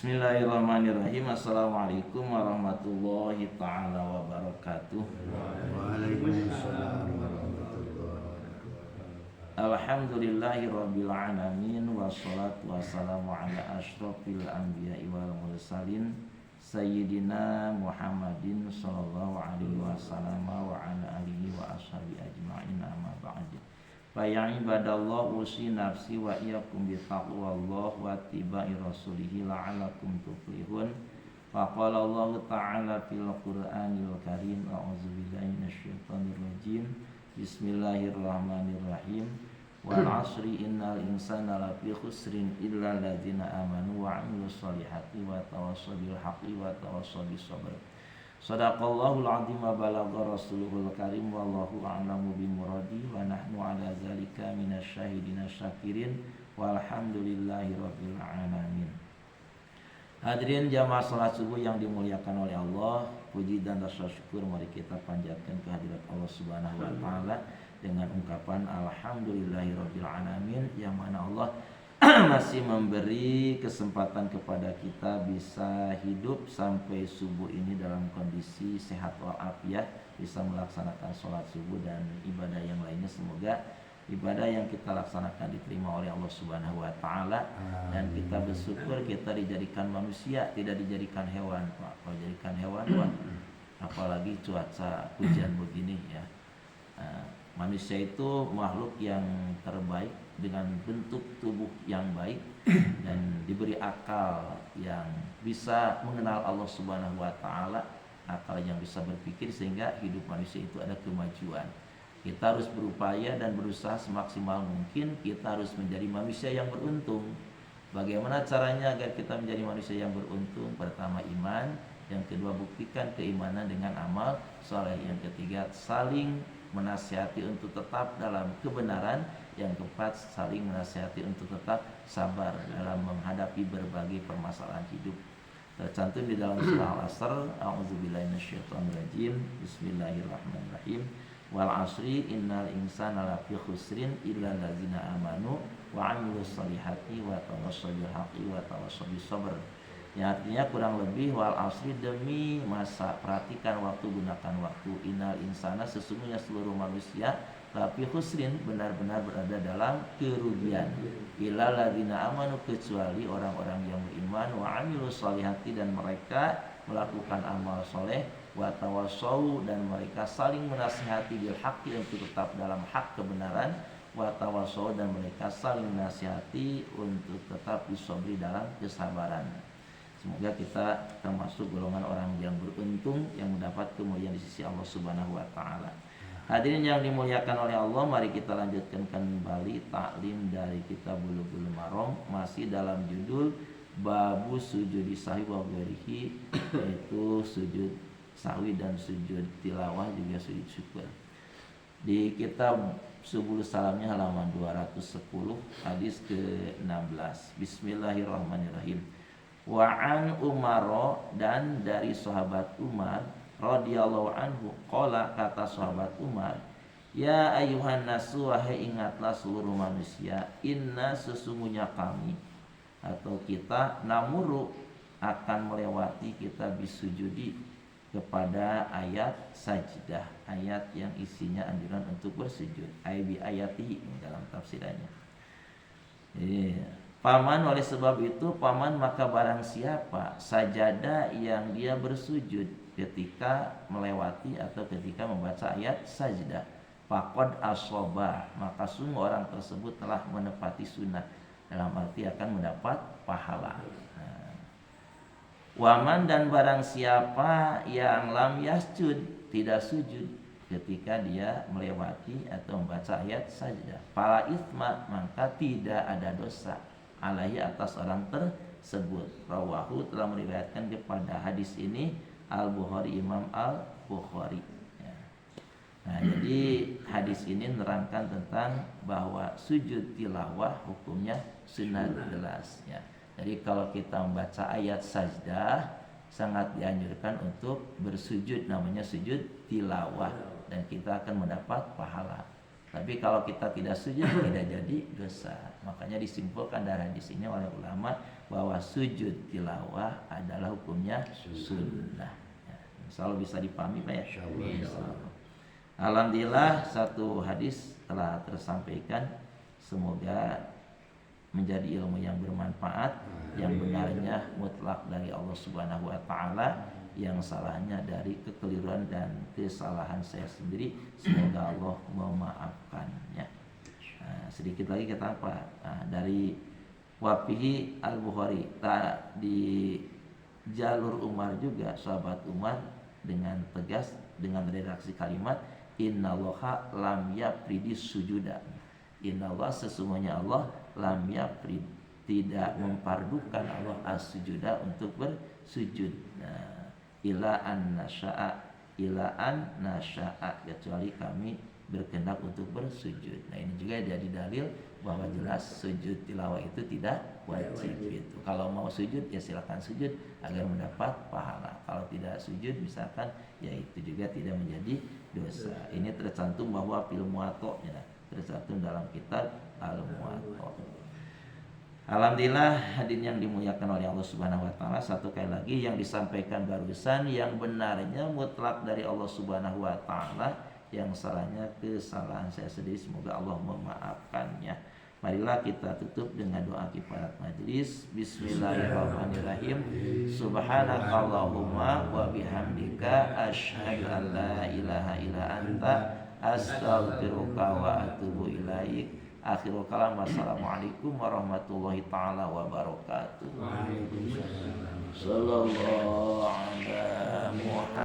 Bismillahirrahmanirrahim. Assalamualaikum warahmatullahi ta'ala wabarakatuh. Waalaikumsalam warahmatullahi wabarakatuh. Alhamdulillahi rabbil alamin. Wassalatu wassalamu ala ashrafil anbiya'i wal mursalin Sayyidina Muhammadin sallallahu alaihi wasallam wa ala alihi wa ashabi ajma'in, amma ba'd. Fa ya ibadallah, usi nafsi wa iyyakum bi taqwallah wa tibai rasulih la'allakum tuflihun. Fa qala Allah ta'ala fil Qur'anil Karim, a'udzu billahi minasyaitonir rajim. Bismillahirrahmanirrahim. Wal 'asri innal insana lafi khusrin illa alladzina amanu wa 'amilus solihati wa tawassaw bil haqqi wa tawassaw bis sabr. Shadaqallahul 'azim wa balagha rasuluhul karim, wallahu a'lamu bimuradi wa nahnu 'ala dzalika minasyahidina syakirin walhamdulillahi rabbil alamin. Hadirin jamaah salat subuh yang dimuliakan oleh Allah, puji dan rasa syukur mari kita panjatkan kehadirat Allah Subhanahu wa taala dengan ungkapan alhamdulillahirabbil alamin, yang mana Allah masih memberi kesempatan kepada kita bisa hidup sampai subuh ini dalam kondisi sehat walafiat, bisa melaksanakan sholat subuh dan ibadah yang lainnya. Semoga ibadah yang kita laksanakan diterima oleh Allah Subhanahu wa taala, dan kita bersyukur kita dijadikan manusia, tidak dijadikan hewan, Pak. Kalau dijadikan hewan, Pak, apalagi cuaca hujan begini ya. Manusia itu makhluk yang terbaik dengan bentuk tubuh yang baik dan diberi akal yang bisa mengenal Allah Subhanahu wa taala, akal yang bisa berpikir sehingga hidup manusia itu ada kemajuan. Kita harus berupaya dan berusaha semaksimal mungkin, kita harus menjadi manusia yang beruntung. Bagaimana caranya agar kita menjadi manusia yang beruntung? Pertama, iman. Yang kedua, buktikan keimanan dengan amal soleh. Yang ketiga, saling menasihati untuk tetap dalam kebenaran. Yang keempat, saling menasihati untuk tetap sabar dalam menghadapi berbagai permasalahan hidup. Tercantum di dalam surah Al-Asr, a'udzubillahi minasyaitonirrajim, bismillahirrahmanirrahim. Wal 'asri innal insana lafi khusrin illa alladzina amanu wa 'amilus solihati wa tawassaw bil haqqi wa tawassaw bis sabr. Yang artinya kurang lebih wal 'asri, demi masa, perhatikan waktu, gunakan waktu. Innal insana, sesungguhnya seluruh manusia, lafi khusrin, benar-benar berada dalam kerugian. Illa alladzina amanu, kecuali orang-orang yang beriman, wa 'amilus solihati, dan mereka melakukan amal soleh, wa tawassaw, dan mereka saling menasihati bil haqqi, untuk tetap dalam hak kebenaran, wa tawassaw, dan mereka saling menasihati untuk tetap bisobri, dalam kesabaran. Semoga kita termasuk golongan orang yang beruntung, yang mendapat kemuliaan di sisi Allah Subhanahu wa taala. Hadirin yang dimuliakan oleh Allah, mari kita lanjutkan kembali taklim dari kitab Bulughul Maram, masih dalam judul Babu Sujudi Sahwi wa Ghairihi, yaitu sujud sahwi dan sujud tilawah, juga sujud syukur. Di kitab Subul Salamnya halaman 210, hadis ke-16. Bismillahirrahmanirrahim. Wa'an Umar, dan dari sahabat Umar radhiyallahu anhu, qala, kata sahabat Umar, ya ayuhan nasu, wahai ingatlah seluruh manusia, inna, sesungguhnya kami atau kita, namuru, akan melewati, kita bisujudi, kepada ayat sajdah, ayat yang isinya anjuran untuk bersujud, bi ayatihi dalam tafsirannya. Paman, oleh sebab itu, paman, maka barang siapa sajada, yang dia bersujud ketika melewati atau ketika membaca ayat sajdah, faqad asoba, maka sungguh orang tersebut telah menepati sunnah, dalam arti akan mendapat pahala. Waman, dan barang siapa yang lam yasjud, tidak sujud ketika dia melewati atau membaca ayat sajdah, fala itsma, maka tidak ada dosa, alaihi, atas orang tersebut. Rawahu, telah meriwayatkan kepada hadis ini Al-Bukhari, Imam Al-Bukhari ya. Nah, jadi hadis ini menerangkan tentang bahwa sujud tilawah hukumnya sunnah, jelas ya. Jadi kalau kita membaca ayat sajdah, sangat dianjurkan untuk bersujud, namanya sujud tilawah, dan kita akan mendapat pahala. Tapi kalau kita tidak sujud tidak jadi dosa. Makanya disimpulkan dari hadis ini oleh ulama bahwa sujud tilawah adalah hukumnya sunnah. Ya, insya Allah bisa dipahami Pak ya. Insya Allah. Alhamdulillah satu hadis telah tersampaikan. Semoga menjadi ilmu yang bermanfaat, yang benarnya mutlak dari Allah Subhanahu wa taala, yang salahnya dari kekeliruan dan kesalahan saya sendiri. Semoga Allah memaafkannya. Sedikit lagi kata apa? Dari Wafihi Al-Bukhari, di jalur Umar juga, sahabat Umar dengan tegas dengan redaksi kalimat innallaha lam yafridi sujuda. Innallah, sesungguhnya Allah, lam yafrid, tidak mempardukan Allah as-sujuda untuk bersujud. Ila an nasya'a, kecuali kami berkehendak untuk bersujud. Nah ini juga jadi dalil bahwa jelas sujud tilawah itu tidak wajib gitu. Kalau mau sujud ya silakan sujud agar mendapat pahala. Kalau tidak sujud misalkan ya itu juga tidak menjadi dosa. Ini tercantum bahwa fil muwatta, ya, tercantum dalam kitab Al-Muwatta. Alhamdulillah hadirin yang dimuliakan oleh Allah Subhanahu wa taala, satu kali lagi yang disampaikan barusan yang benarnya mutlak dari Allah Subhanahu wa taala, yang salahnya kesalahan saya sendiri, semoga Allah memaafkannya. Marilah kita tutup dengan doa kifarat majelis. Bismillahirrahmanirrahim. Subhanakallahumma wa bihamdika asyhadu an la ilaha illa anta astaghfiruka wa atubu ilaik. Akhirul kalam, wassalamualaikum warahmatullahi taala wabarakatuh. Sallallahu alaihi